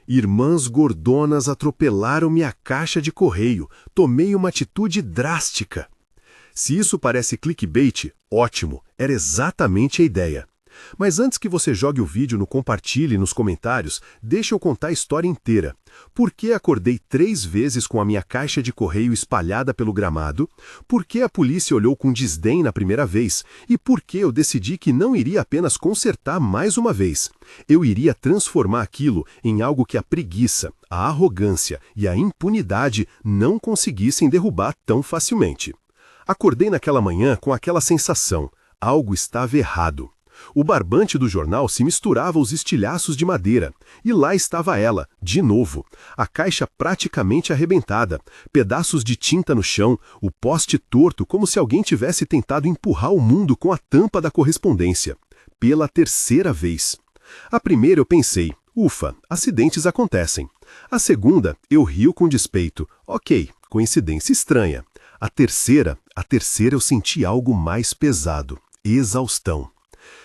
Irmãs gordonas atropelaram minha caixa de correio. Tomei uma atitude drástica. Se isso parece clickbait, ótimo, era exatamente a ideia. Mas antes que você jogue o vídeo no compartilhe e nos comentários, deixa eu contar a história inteira. Por que acordei 3 vezes com a minha caixa de correio espalhada pelo gramado? Por que a polícia olhou com desdém na primeira vez? E por que eu decidi que não iria apenas consertar mais uma vez? Eu iria transformar aquilo em algo que a preguiça, a arrogância e a impunidade não conseguissem derrubar tão facilmente. Acordei naquela manhã com aquela sensação: algo estava errado. O barbante do jornal se misturava aos estilhaços de madeira, e lá estava ela, de novo, a caixa praticamente arrebentada, pedaços de tinta no chão, o poste torto como se alguém tivesse tentado empurrar o mundo com a tampa da correspondência. Pela 3ª vez. A primeira eu pensei: ufa, acidentes acontecem. A segunda, eu rio com despeito: ok, coincidência estranha. A terceira eu senti algo mais pesado: exaustão.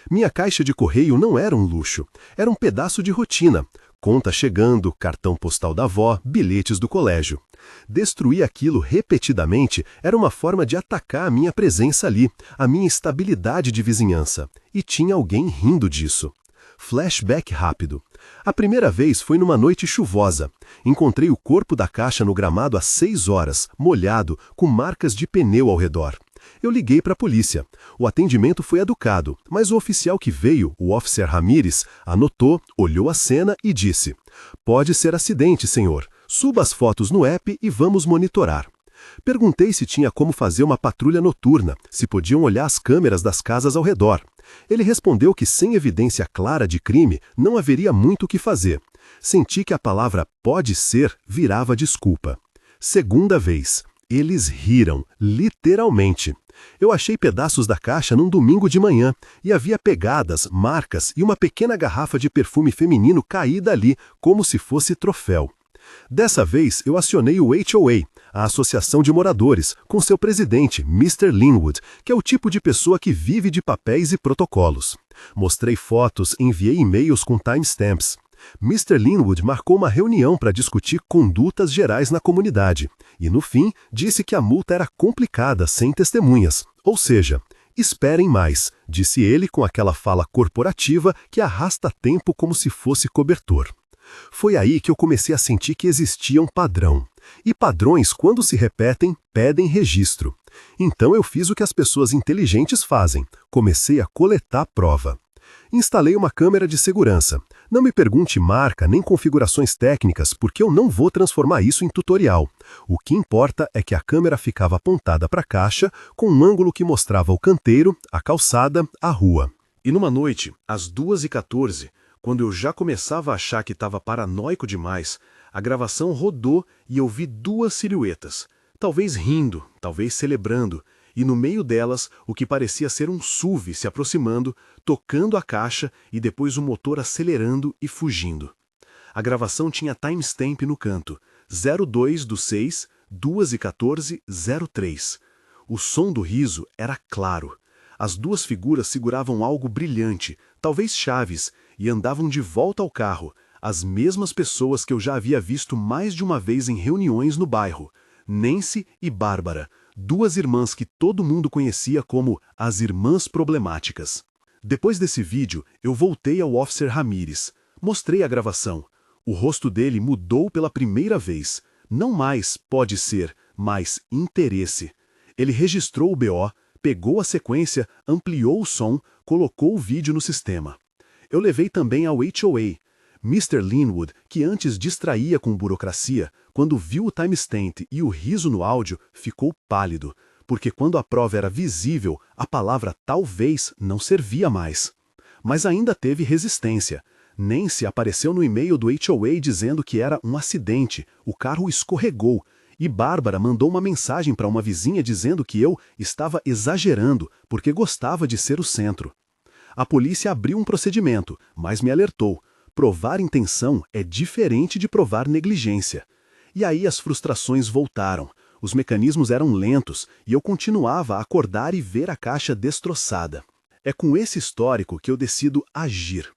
Minha caixa de correio não era um luxo, era um pedaço de rotina. Conta chegando, cartão postal da avó, bilhetes do colégio. Destruir aquilo repetidamente era uma forma de atacar a minha presença ali, a minha estabilidade de vizinhança. E tinha alguém rindo disso. Flashback rápido. A primeira vez foi numa noite chuvosa. Encontrei o corpo da caixa no gramado às 6 horas, molhado, com marcas de pneu ao redor. Eu liguei para a polícia. O atendimento foi educado, mas o oficial que veio, o officer Ramírez, anotou, olhou a cena e disse: "Pode ser acidente, senhor. Suba as fotos no app e vamos monitorar." Perguntei se tinha como fazer uma patrulha noturna, se podiam olhar as câmeras das casas ao redor. Ele respondeu que sem evidência clara de crime não haveria muito o que fazer. Senti que a palavra "pode ser" virava desculpa. Segunda vez. Eles riram, literalmente. Eu achei pedaços da caixa num domingo de manhã, e havia pegadas, marcas e uma pequena garrafa de perfume feminino caída ali, como se fosse troféu. Dessa vez, eu acionei o HOA, a Associação de Moradores, com seu presidente, Mr. Linwood, que é o tipo de pessoa que vive de papéis e protocolos. Mostrei fotos, enviei e-mails com timestamps. Mr. Linwood marcou uma reunião para discutir condutas gerais na comunidade e, no fim, disse que a multa era complicada, sem testemunhas. Ou seja, esperem mais, disse ele com aquela fala corporativa que arrasta tempo como se fosse cobertor. Foi aí que eu comecei a sentir que existia um padrão. E padrões, quando se repetem, pedem registro. Então eu fiz o que as pessoas inteligentes fazem. Comecei a coletar prova. Instalei uma câmera de segurança. Não me pergunte marca nem configurações técnicas, porque eu não vou transformar isso em tutorial. O que importa é que a câmera ficava apontada para a caixa, com um ângulo que mostrava o canteiro, a calçada, a rua. E numa noite, às 2h14, quando eu já começava a achar que estava paranoico demais, a gravação rodou e eu vi 2 silhuetas, talvez rindo, talvez celebrando, e no meio delas o que parecia ser um SUV se aproximando, tocando a caixa e depois o motor acelerando e fugindo. A gravação tinha timestamp no canto, 02/6, 2h14:03. O som do riso era claro. As 2 figuras seguravam algo brilhante, talvez chaves, e andavam de volta ao carro, as mesmas pessoas que eu já havia visto mais de uma vez em reuniões no bairro, Nancy e Bárbara, 2 irmãs que todo mundo conhecia como as irmãs problemáticas. Depois desse vídeo, eu voltei ao officer Ramírez. Mostrei a gravação. O rosto dele mudou pela primeira vez. Não mais pode ser, mas interesse. Ele registrou o BO, pegou a sequência, ampliou o som, colocou o vídeo no sistema. Eu levei também ao HOA. Mr. Linwood, que antes distraía com burocracia, quando viu o timestamp e o riso no áudio, ficou pálido, porque quando a prova era visível, a palavra talvez não servia mais. Mas ainda teve resistência. Nancy apareceu no e-mail do HOA dizendo que era um acidente, o carro escorregou, e Bárbara mandou uma mensagem para uma vizinha dizendo que eu estava exagerando, porque gostava de ser o centro. A polícia abriu um procedimento, mas me alertou. Provar intenção é diferente de provar negligência. E aí as frustrações voltaram. Os mecanismos eram lentos e eu continuava a acordar e ver a caixa destroçada. É com esse histórico que eu decido agir.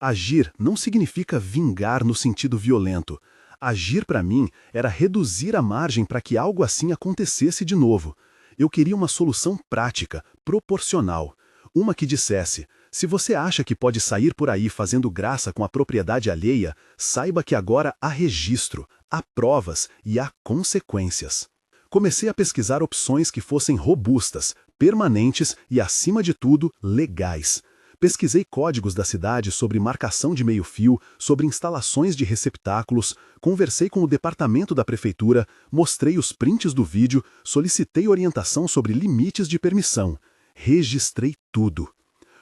Agir não significa vingar no sentido violento. Agir para mim era reduzir a margem para que algo assim acontecesse de novo. Eu queria uma solução prática, proporcional. Uma que dissesse: se você acha que pode sair por aí fazendo graça com a propriedade alheia, saiba que agora há registro, há provas e há consequências. Comecei a pesquisar opções que fossem robustas, permanentes e, acima de tudo, legais. Pesquisei códigos da cidade sobre marcação de meio-fio, sobre instalações de receptáculos, conversei com o departamento da prefeitura, mostrei os prints do vídeo, solicitei orientação sobre limites de permissão. Registrei tudo.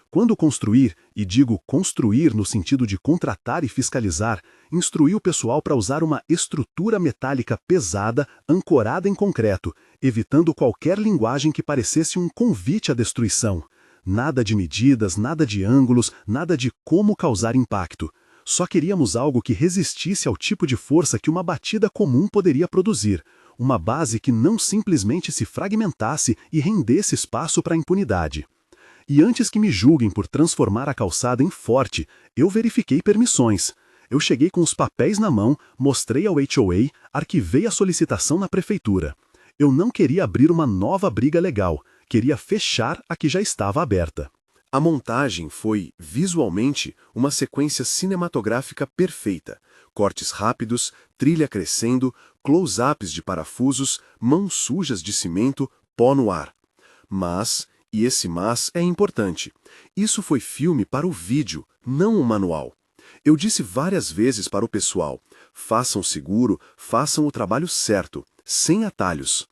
Quando construir, e digo construir no sentido de contratar e fiscalizar, instruí o pessoal para usar uma estrutura metálica pesada, ancorada em concreto, evitando qualquer linguagem que parecesse um convite à destruição. Nada de medidas, nada de ângulos, nada de como causar impacto. Só queríamos algo que resistisse ao tipo de força que uma batida comum poderia produzir. Uma base que não simplesmente se fragmentasse e rendesse espaço para a impunidade. E antes que me julguem por transformar a calçada em forte, eu verifiquei permissões. Eu cheguei com os papéis na mão, mostrei ao HOA, arquivei a solicitação na prefeitura. Eu não queria abrir uma nova briga legal, queria fechar a que já estava aberta. A montagem foi, visualmente, uma sequência cinematográfica perfeita. Cortes rápidos, trilha crescendo, close-ups de parafusos, mãos sujas de cimento, pó no ar. Mas, e esse mas é importante, isso foi filme para o vídeo, não um manual. Eu disse várias vezes para o pessoal: façam seguro, façam o trabalho certo, sem atalhos.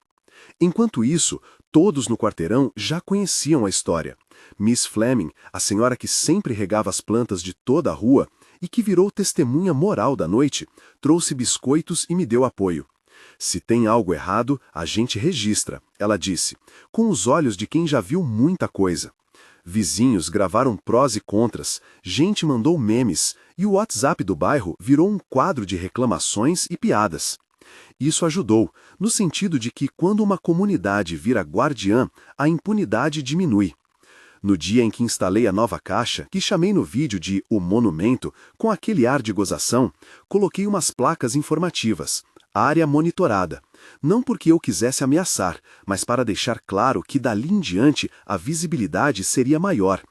Enquanto isso, todos no quarteirão já conheciam a história. Miss Fleming, a senhora que sempre regava as plantas de toda a rua e que virou testemunha moral da noite, trouxe biscoitos e me deu apoio. Se tem algo errado, a gente registra, ela disse, com os olhos de quem já viu muita coisa. Vizinhos gravaram prós e contras, gente mandou memes, e o WhatsApp do bairro virou um quadro de reclamações e piadas. Isso ajudou, no sentido de que quando uma comunidade vira guardiã, a impunidade diminui. No dia em que instalei a nova caixa, que chamei no vídeo de O Monumento, com aquele ar de gozação, coloquei umas placas informativas. Área monitorada. Não porque eu quisesse ameaçar, mas para deixar claro que dali em diante a visibilidade seria maior.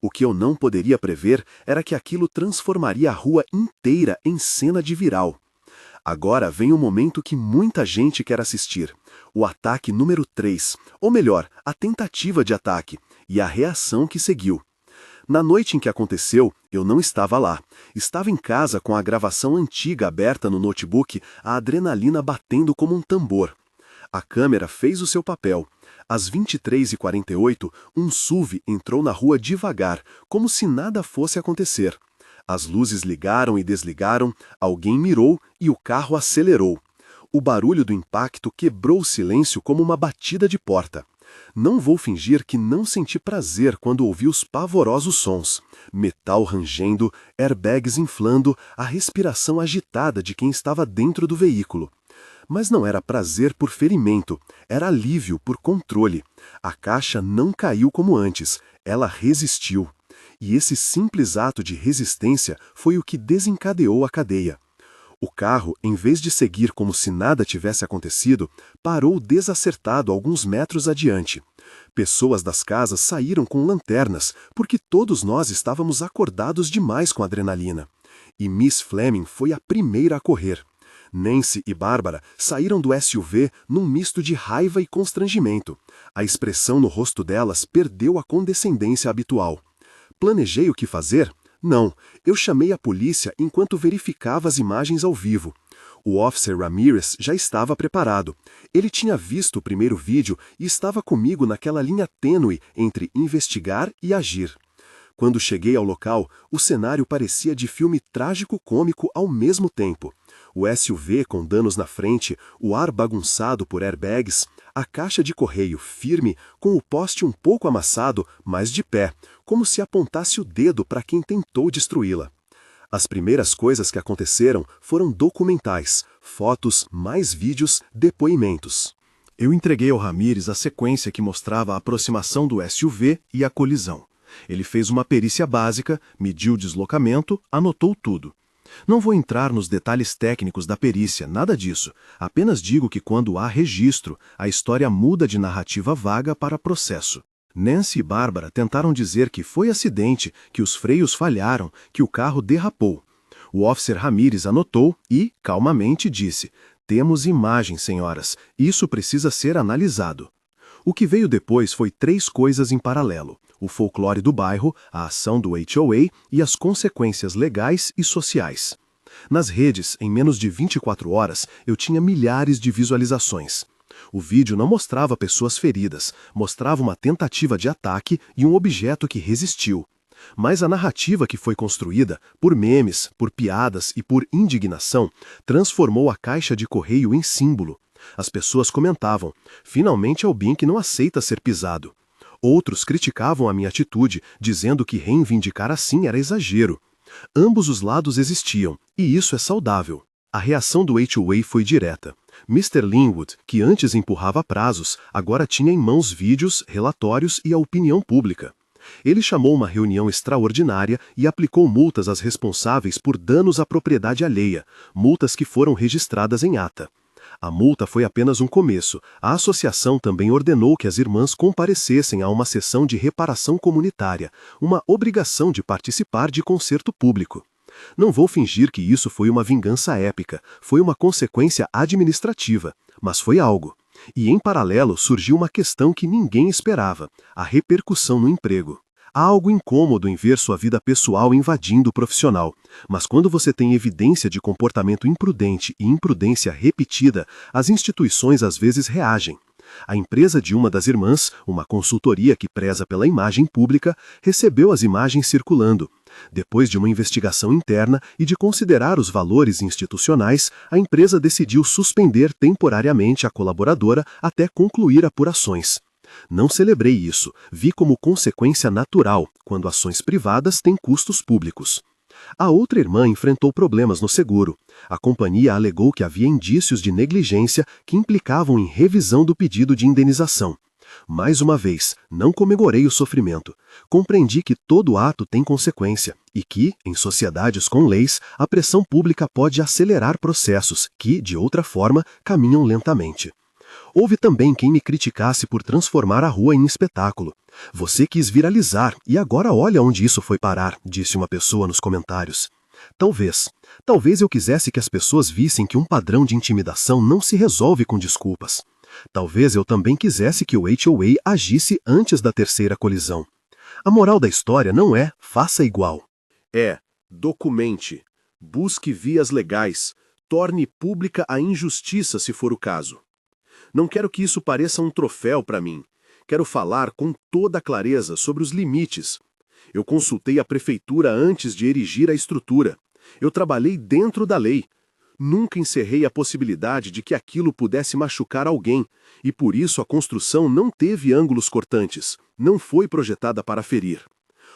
O que eu não poderia prever era que aquilo transformaria a rua inteira em cena de viral. Agora vem o momento que muita gente quer assistir. O ataque número 3, ou melhor, a tentativa de ataque, e a reação que seguiu. Na noite em que aconteceu, eu não estava lá. Estava em casa com a gravação antiga aberta no notebook, a adrenalina batendo como um tambor. A câmera fez o seu papel. Às 23h48, um SUV entrou na rua devagar, como se nada fosse acontecer. As luzes ligaram e desligaram, alguém mirou e o carro acelerou. O barulho do impacto quebrou o silêncio como uma batida de porta. Não vou fingir que não senti prazer quando ouvi os pavorosos sons. Metal rangendo, airbags inflando, a respiração agitada de quem estava dentro do veículo. Mas não era prazer por ferimento, era alívio por controle. A caixa não caiu como antes, ela resistiu. E esse simples ato de resistência foi o que desencadeou a cadeia. O carro, em vez de seguir como se nada tivesse acontecido, parou desacertado alguns metros adiante. Pessoas das casas saíram com lanternas, porque todos nós estávamos acordados demais com a adrenalina. E Miss Fleming foi a primeira a correr. Nancy e Bárbara saíram do SUV num misto de raiva e constrangimento. A expressão no rosto delas perdeu a condescendência habitual. Planejei o que fazer? Não, eu chamei a polícia enquanto verificava as imagens ao vivo. O officer Ramirez já estava preparado. Ele tinha visto o primeiro vídeo e estava comigo naquela linha tênue entre investigar e agir. Quando cheguei ao local, o cenário parecia de filme trágico-cômico ao mesmo tempo. O SUV com danos na frente, o ar bagunçado por airbags, a caixa de correio firme, com o poste um pouco amassado, mas de pé, como se apontasse o dedo para quem tentou destruí-la. As primeiras coisas que aconteceram foram documentais, fotos, mais vídeos, depoimentos. Eu entreguei ao Ramírez a sequência que mostrava a aproximação do SUV e a colisão. Ele fez uma perícia básica, mediu o deslocamento, anotou tudo. Não vou entrar nos detalhes técnicos da perícia, nada disso. Apenas digo que quando há registro, a história muda de narrativa vaga para processo. Nancy e Bárbara tentaram dizer que foi acidente, que os freios falharam, que o carro derrapou. O officer Ramírez anotou e, calmamente, disse: "Temos imagens, senhoras. Isso precisa ser analisado." O que veio depois foi 3 coisas em paralelo: o folclore do bairro, a ação do HOA e as consequências legais e sociais. Nas redes, em menos de 24 horas, eu tinha milhares de visualizações. O vídeo não mostrava pessoas feridas, mostrava uma tentativa de ataque e um objeto que resistiu. Mas a narrativa que foi construída, por memes, por piadas e por indignação, transformou a caixa de correio em símbolo. As pessoas comentavam: "Finalmente alguém que não aceita ser pisado." Outros criticavam a minha atitude, dizendo que reivindicar assim era exagero. Ambos os lados existiam, e isso é saudável. A reação do HOA foi direta. Mr. Linwood, que antes empurrava prazos, agora tinha em mãos vídeos, relatórios e a opinião pública. Ele chamou uma reunião extraordinária e aplicou multas às responsáveis por danos à propriedade alheia, multas que foram registradas em ata. A multa foi apenas um começo. A associação também ordenou que as irmãs comparecessem a uma sessão de reparação comunitária, uma obrigação de participar de concerto público. Não vou fingir que isso foi uma vingança épica, foi uma consequência administrativa, mas foi algo. E em paralelo surgiu uma questão que ninguém esperava: a repercussão no emprego. Há algo incômodo em ver sua vida pessoal invadindo o profissional, mas quando você tem evidência de comportamento imprudente e imprudência repetida, as instituições às vezes reagem. A empresa de uma das irmãs, uma consultoria que preza pela imagem pública, recebeu as imagens circulando. Depois de uma investigação interna e de considerar os valores institucionais, a empresa decidiu suspender temporariamente a colaboradora até concluir apurações. Não celebrei isso, vi como consequência natural, quando ações privadas têm custos públicos. A outra irmã enfrentou problemas no seguro. A companhia alegou que havia indícios de negligência que implicavam em revisão do pedido de indenização. Mais uma vez, não comemorei o sofrimento. Compreendi que todo ato tem consequência e que, em sociedades com leis, a pressão pública pode acelerar processos que, de outra forma, caminham lentamente. Houve também quem me criticasse por transformar a rua em espetáculo. "Você quis viralizar e agora olha onde isso foi parar", disse uma pessoa nos comentários. Talvez eu quisesse que as pessoas vissem que um padrão de intimidação não se resolve com desculpas. Talvez eu também quisesse que o HOA agisse antes da terceira colisão. A moral da história não é "faça igual". É documente, busque vias legais, torne pública a injustiça se for o caso. Não quero que isso pareça um troféu para mim. Quero falar com toda clareza sobre os limites. Eu consultei a prefeitura antes de erigir a estrutura. Eu trabalhei dentro da lei. Nunca encerrei a possibilidade de que aquilo pudesse machucar alguém, e por isso a construção não teve ângulos cortantes, não foi projetada para ferir.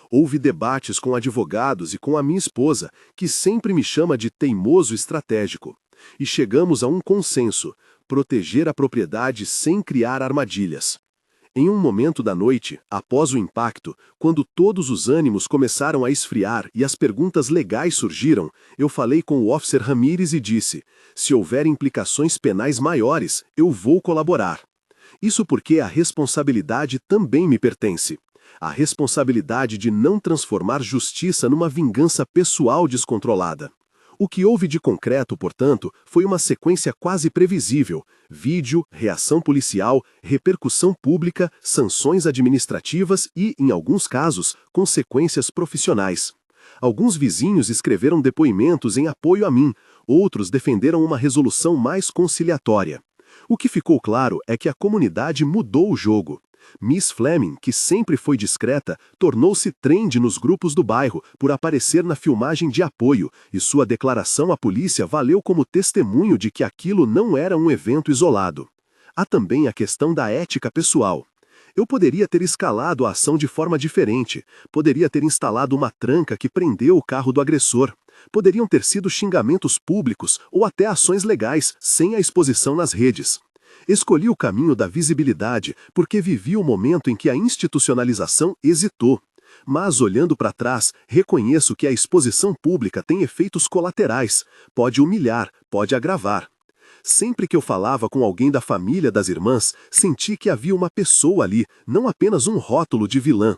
Houve debates com advogados e com a minha esposa, que sempre me chama de teimoso estratégico. E chegamos a um consenso: proteger a propriedade sem criar armadilhas. Em um momento da noite, após o impacto, quando todos os ânimos começaram a esfriar e as perguntas legais surgiram, eu falei com o officer Ramírez e disse: "Se houver implicações penais maiores, eu vou colaborar." Isso porque a responsabilidade também me pertence. A responsabilidade de não transformar justiça numa vingança pessoal descontrolada. O que houve de concreto, portanto, foi uma sequência quase previsível: vídeo, reação policial, repercussão pública, sanções administrativas e, em alguns casos, consequências profissionais. Alguns vizinhos escreveram depoimentos em apoio a mim, outros defenderam uma resolução mais conciliatória. O que ficou claro é que a comunidade mudou o jogo. Miss Fleming, que sempre foi discreta, tornou-se trend nos grupos do bairro por aparecer na filmagem de apoio, e sua declaração à polícia valeu como testemunho de que aquilo não era um evento isolado. Há também a questão da ética pessoal. Eu poderia ter escalado a ação de forma diferente, poderia ter instalado uma tranca que prendeu o carro do agressor, poderiam ter sido xingamentos públicos ou até ações legais, sem a exposição nas redes. Escolhi o caminho da visibilidade porque vivi o momento em que a institucionalização hesitou. Mas, olhando para trás, reconheço que a exposição pública tem efeitos colaterais. Pode humilhar, pode agravar. Sempre que eu falava com alguém da família das irmãs, senti que havia uma pessoa ali, não apenas um rótulo de vilã.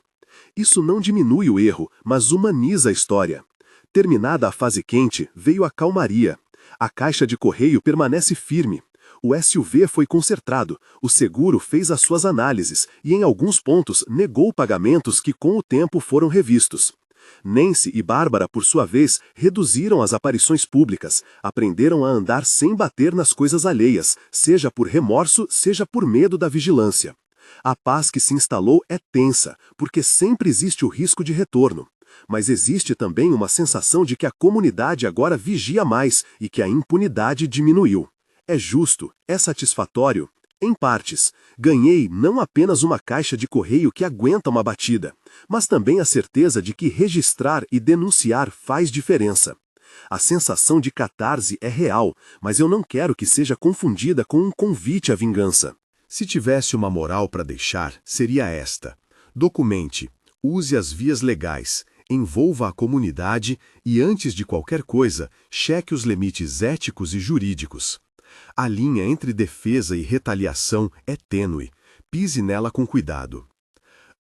Isso não diminui o erro, mas humaniza a história. Terminada a fase quente, veio a calmaria. A caixa de correio permanece firme. O SUV foi consertado, o seguro fez as suas análises e, em alguns pontos, negou pagamentos que com o tempo foram revistos. Nancy e Bárbara, por sua vez, reduziram as aparições públicas, aprenderam a andar sem bater nas coisas alheias, seja por remorso, seja por medo da vigilância. A paz que se instalou é tensa, porque sempre existe o risco de retorno. Mas existe também uma sensação de que a comunidade agora vigia mais e que a impunidade diminuiu. É justo, é satisfatório. Em partes, ganhei não apenas uma caixa de correio que aguenta uma batida, mas também a certeza de que registrar e denunciar faz diferença. A sensação de catarse é real, mas eu não quero que seja confundida com um convite à vingança. Se tivesse uma moral para deixar, seria esta: documente, use as vias legais, envolva a comunidade e, antes de qualquer coisa, cheque os limites éticos e jurídicos. A linha entre defesa e retaliação é tênue. Pise nela com cuidado.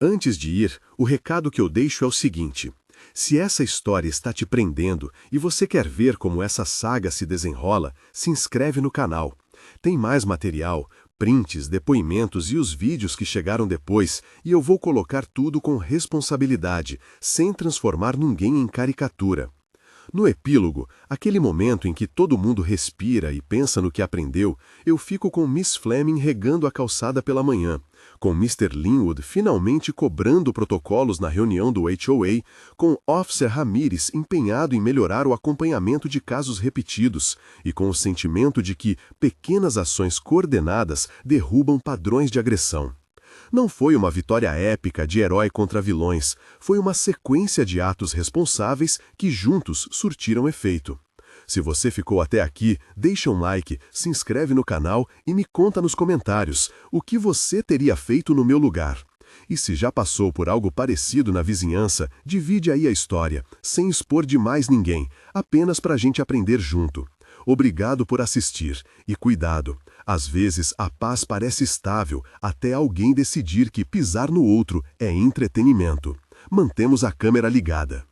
Antes de ir, o recado que eu deixo é o seguinte: se essa história está te prendendo e você quer ver como essa saga se desenrola, se inscreve no canal. Tem mais material, prints, depoimentos e os vídeos que chegaram depois, e eu vou colocar tudo com responsabilidade, sem transformar ninguém em caricatura. No epílogo, aquele momento em que todo mundo respira e pensa no que aprendeu, eu fico com Miss Fleming regando a calçada pela manhã, com Mr. Linwood finalmente cobrando protocolos na reunião do HOA, com Officer Ramirez empenhado em melhorar o acompanhamento de casos repetidos e com o sentimento de que pequenas ações coordenadas derrubam padrões de agressão. Não foi uma vitória épica de herói contra vilões, foi uma sequência de atos responsáveis que juntos surtiram efeito. Se você ficou até aqui, deixa um like, se inscreve no canal e me conta nos comentários o que você teria feito no meu lugar. E se já passou por algo parecido na vizinhança, divide aí a história, sem expor demais ninguém, apenas para a gente aprender junto. Obrigado por assistir, e cuidado, às vezes a paz parece estável até alguém decidir que pisar no outro é entretenimento. Mantemos a câmera ligada.